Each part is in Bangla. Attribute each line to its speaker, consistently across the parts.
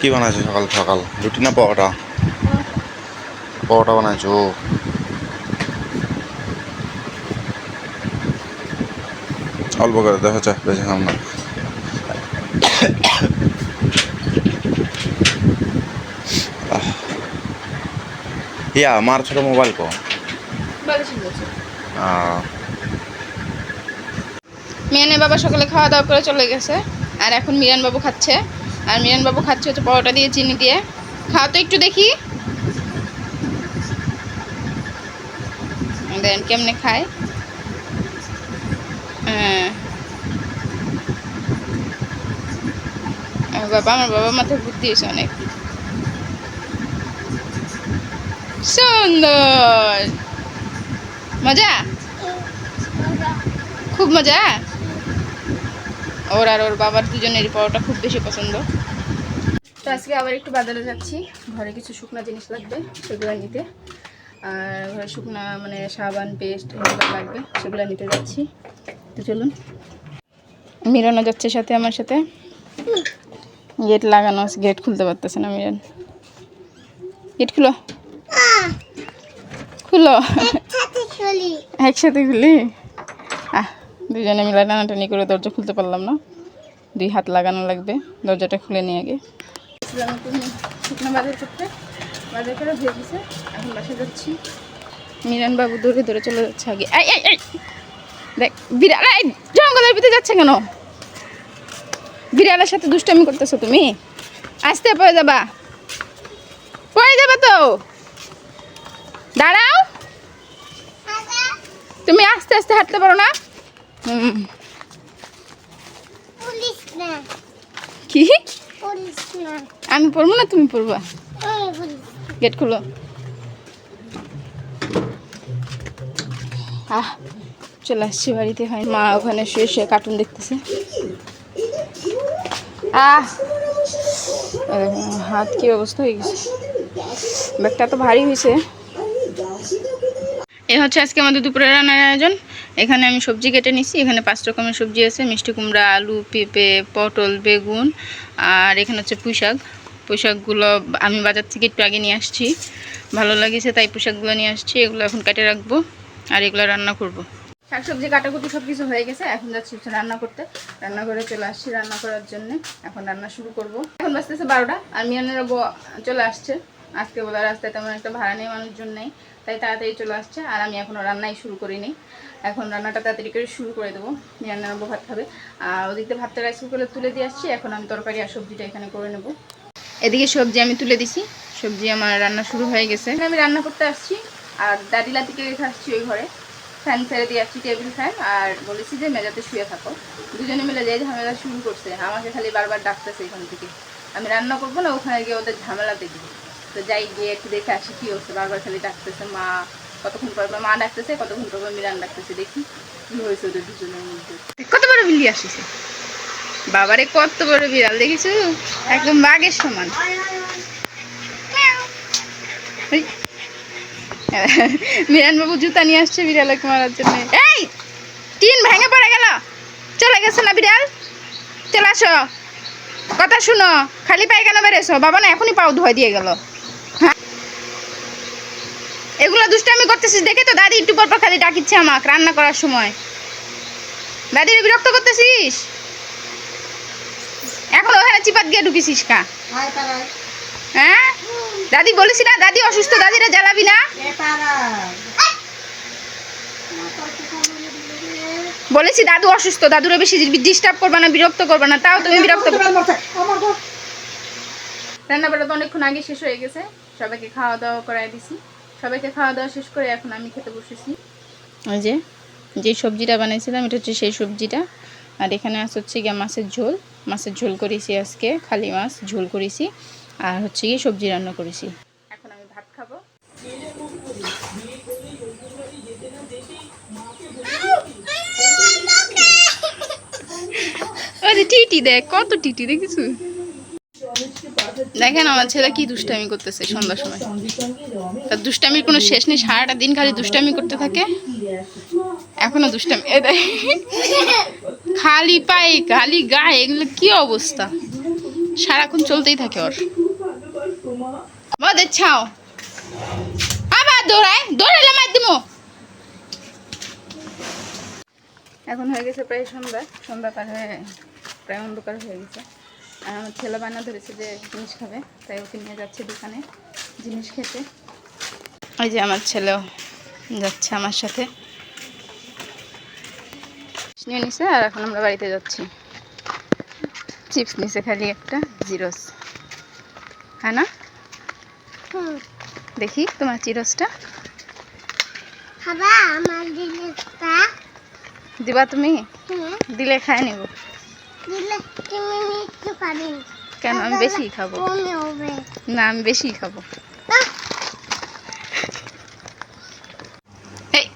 Speaker 1: কি বানাইছো সকাল সকাল? রুটি না পরোটা? পরোটা বানাইছো? অল্প করে দেখা যায়, বেশি খাম না। ইয়া মার ছোট মোবাইল কো
Speaker 2: মিয়ানের বাবা সকালে খাওয়া দাওয়া করে চলে গেছে, আর এখন মিরান বাবু খাচ্ছে। আর মিরান বাবু খাচ্ছে হচ্ছে পরোটা দিয়ে, চিনি দিয়ে। খাও তো একটু দেখি, দেন কেমনে খায়। হ্যাঁ আমার বাবা মাথায় বুদ্ধি হয়েছে অনেক সুন্দর। মজা, খুব মজা। ওর আর ওর বাবার দুজনেরই পরোটা খুব বেশি পছন্দ। তো আজকে আবার একটু বাজারে যাচ্ছি, ঘরে কিছু শুকনা জিনিস লাগবে সেগুলো নিতে। আর ঘরে শুকনা মানে সাবান, পেস্ট এগুলো লাগবে, সেগুলো নিতে যাচ্ছি। তো চলুন, মিরানো যাচ্ছে সাথে আমার সাথে। গেট লাগানো আছে, গেট খুলতে পারতেছে না মিরান। গেট খুলো, খুলো, একসাথে খুলি। দুজনে মিলে টানাটানি করে দরজা খুলতে পারলাম না, 2 হাত লাগানো লাগবে। দরজাটা খুলে নিয়ে আগে শুকনো বাজার করতে, বাজার করে দিয়ে দিছে। এখন বাসা যাচ্ছি। মিরান বাবু দৌড়ে দৌড়ে চলে যাচ্ছে আগে। দেখ বিড়াল জঙ্গলের ভিতরে যাচ্ছে কেন? বিড়ালের সাথে দুষ্টামি করতেছো তুমি, আসতে পড়ে যাবা, পড়ে যাবে তো। দাঁড়াও, তুমি আস্তে আস্তে হাঁটতে পারো না? কি আমি পড়বো না, তুমি পড়বা? গেট খুলো। চলে আসছি বাড়িতে। হয় মা ওখানে শুয়ে শুয়ে কার্টুন দেখতেছে। হাত কি অবস্থা হয়ে গেছে, ব্যাগটা তো ভারী হয়েছে। এ হচ্ছে আজকে আমাদের দুপুরের রান্নার আয়োজন। এখানে আমি সবজি কেটে নিচ্ছি। এখানে 5 রকমের সবজি আছে, মিষ্টি কুমড়া, আলু, পেঁপে, পটল, বেগুন। আর এখানে হচ্ছে পুঁইশাক। পুঁইশাকগুলো আমি বাজার থেকে একটু আগে নিয়ে আসছি, ভালো লাগেছে তাই পুঁইশাকগুলো নিয়ে আসছি। এগুলো এখন কেটে রাখবো আর এগুলো রান্না করব। শাকসবজি কাটাকুটি সব কিছু হয়ে গেছে, এখন যাচ্ছি রান্না করতে। রান্না করে চলে আসছি রান্না করার জন্য। এখন রান্না শুরু করব। এখন বাজতেছে 12টা, আর মিয়ানের চলে আসছে। আজকে বলে রাস্তায় তেমন একটা ভাড়া নেই, মানুষজন নেই, তাই তাড়াতাড়ি চলে আসছে। আর আমি এখনও রান্নাই শুরু করিনি। এখন রান্নাটা তাড়াতাড়ি করে শুরু করে দেবো। মিয়ানের ভাত খাবে, আর ওদিকে ভাতটা রাইস কুকারে তুলে দিয়ে আসছি। এখন আমি তরকারি আর সবজিটা এখানে করে নেব। এদিকে সবজি আমি তুলে দিছি, সবজি আমার রান্না শুরু হয়ে গেছে। আমি রান্না করতে আসছি, আর দাদি লাতিকে রেখে আসছি ওই ঘরে। ফ্যান ছেড়ে দিয়ে আসছি, টেবিল ফ্যান, আর বলেছি যে মেজাতে শুয়ে থাকো। দুজনে মিলে যে ঝামেলা শুরু করছে, আমাকে খালি বারবার ডাকতেছে এখান থেকে। আমি রান্না করবো না, ওখানে গিয়ে ওদের ঝামেলা দেখবো। তো যাই গিয়ে একটু দেখে আসি কি হচ্ছে। বারবার খালি ডাকতেছে মা, কতক্ষণ পর মা ডাকতেছে, কতক্ষণ পর মিরান ডাকতেছে। দেখি কি হয়েছে ওদের দুজনের মধ্যে। কত বড় বিল্লি আসছে বাবারে, কত বড় বিড়াল দেখেছো, একদম বাঘের সমান। মিরান বাবু জুতা নিয়ে আসছে বিড়ালকে মারার জন্য। এই টিন ভেঙে পড়ে গেল, চলে গেছে না বিড়াল? চলে আসো, কথা শুনো, খালি পায়ে কেন বেড়েছো? বাবা না এখনই পাও ধোয়া দিয়ে গেল। হ্যাঁ এগুলো দুষ্টামি করতেছিস দেখে তো দাদি একটু পর পর খালি ডাকিচ্ছে আমাকে রান্না করার সময়। দাদির বিরক্ত করতেছিস, এখন ওখানে চিপাত গিয়ে ঢুকিছিস কা? হ্যাঁ দাদি বলেছি না, দাদি অসুস্থ, দাদিরা জ্বালাবি না। বলেছি দাদু অসুস্থ, দাদুরে বেশি ডিস্টার্ব করবে না, বিরক্ত করবে না, তাও তুমি বিরক্ত। রান্না বান্না তো অনেকক্ষণ আগে শেষ হয়ে গেছে, সবাইকে খাওয়া দাওয়া করাই দিছি। সবাইকে খাওয়া দাওয়া শেষ করে এখন আমি খেতে বসেছি। ওই যে সবজিটা বানাইছিলাম এটা হচ্ছে সেই সবজিটা। আর এখানে হচ্ছে গিয়ে মাছের ঝোল, মাছের ঝোল করেছি আজকে, খালি মাছ ঝোল করেছি। আর হচ্ছে গিয়ে সবজি রান্না করেছি। এখন আমি ভাত খাবো। আরে টিটি দেখ, কত টিটি দেখেছো? দেখেন আমার ছেলে কি দুষ্টামি করতেছে সন্ধ্যার সময়। তার দুষ্টামির কোনো শেষ নেই, সারাটা দিন খালি দুষ্টামি করতে থাকে, এখনো দুষ্টামি। খালি পায়ে খালি গায়ে, এগুলো কি অবস্থা, সারাক্ষণ চলতেই থাকে ওর মদের ছাও আবার দৌড়াইলে মার দিমো। এখন হয়ে গেছে প্রায় সন্ধ্যা পার হয়ে প্রায় অন্ধকার হয়ে গেছে। আর আমার ছেলে বায়না ধরেছে যে জিনিস খাবে, তাই ওকে নিয়ে যাচ্ছে দোকানে জিনিস খেতে। ওই যে আমার ছেলেও যাচ্ছে আমার সাথে, নিয়ে নিছে। আর এখন আমরা বাড়িতে যাচ্ছি। চিপস নিছে খালি একটা জিরোস, হ্যাঁ না? দেখি তোমার চিরসটা দিবা তুমি? দিলে খাই নিব। কেন? আমি বেশি খাবো না, আমি বেশি খাবো। এই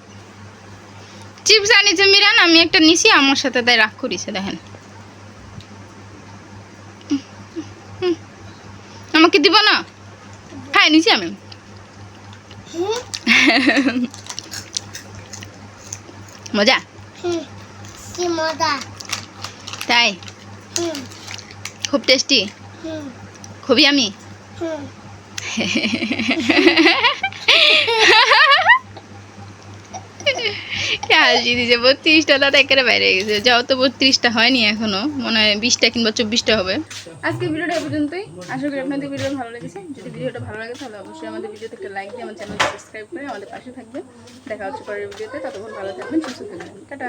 Speaker 2: চিপস আনিছে মিরান, আমি একটা নিছি, আমার সাথে তাই রাগ করিছে। দেখেন আমাকে দিব না, খাই নিছি আমি। মজা তাই? খুব টেস্টি, খুবই আমি হাসি দিছে। 32টা দাঁত একেবারে বাইরে গেছে। যাও তো 32টা হয়নি এখনো, মনে হয় 20টা কিংবা 24টা হবে। আজকে ভিডিওটা এই পর্যন্তই। আশা করি আপনাদের ভিডিও ভালো লেগেছে। যদি ভিডিওটা ভালো লাগে তাহলে অবশ্যই আমাদের ভিডিওতে একটা লাইক দিয়ে আমার চ্যানেলটা সাবস্ক্রাইব করে আমাদের পাশে থাকবেন। দেখা হচ্ছে পরের ভিডিওতে। ততক্ষণ ভালো থাকবেন, সুস্থ থাকবেন। টাটা।